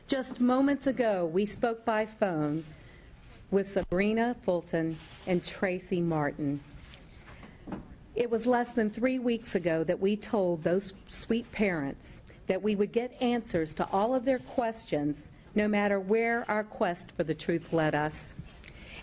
Just moments ago, we spoke by phone with Sabrina Fulton and Tracy Martin. It was less than 3 weeks ago that we told those sweet parents that we would get answers to all of their questions, no matter where our quest for the truth led us.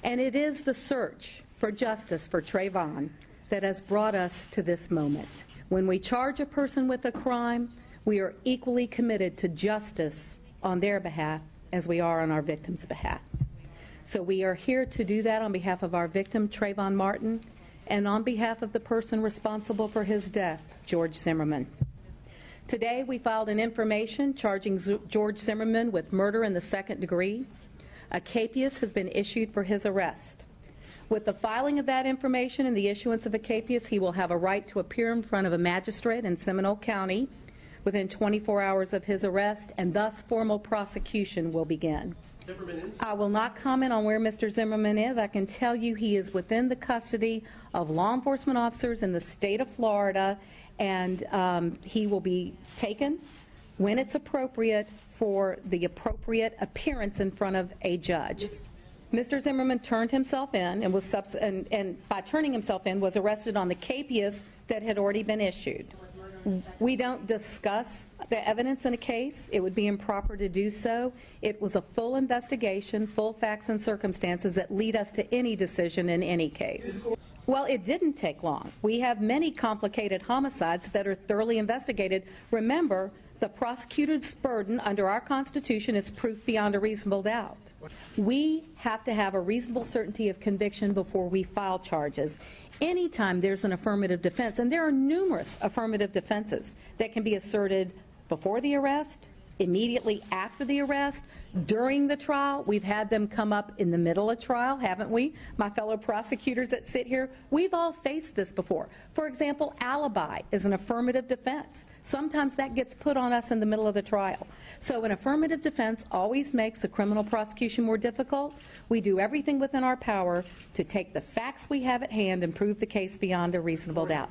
And it is the search for justice for Trayvon that has brought us to this moment. When we charge a person with a crime, we are equally committed to justice on their behalf as we are on our victim's behalf. So we are here to do that on behalf of our victim, Trayvon Martin, and on behalf of the person responsible for his death, George Zimmerman. Today, we filed an information charging George Zimmerman with murder in the second degree. A capias has been issued for his arrest. With the filing of that information and the issuance of a capias, he will have a right to appear in front of a magistrate in Seminole County within 24 hours of his arrest, and thus formal prosecution will begin. I will not comment on where Mr. Zimmerman is. I can tell you he is within the custody of law enforcement officers in the state of Florida, and he will be taken when it's appropriate for the appropriate appearance in front of a judge. Mr. Zimmerman turned himself in and was and by turning himself in was arrested on the capias that had already been issued. We don't discuss the evidence in a case. It would be improper to do so. It was a full investigation, full facts and circumstances that lead us to any decision in any case. Well, it didn't take long. We have many complicated homicides that are thoroughly investigated. Remember, the prosecutor's burden under our Constitution is proof beyond a reasonable doubt. We have to have a reasonable certainty of conviction before we file charges. Anytime there's an affirmative defense, and there are numerous affirmative defenses that can be asserted before the arrest, immediately after the arrest, during the trial. We've had them come up in the middle of trial, haven't we? My fellow prosecutors that sit here, we've all faced this before. For example, alibi is an affirmative defense. Sometimes that gets put on us in the middle of the trial. So an affirmative defense always makes a criminal prosecution more difficult. We do everything within our power to take the facts we have at hand and prove the case beyond a reasonable doubt.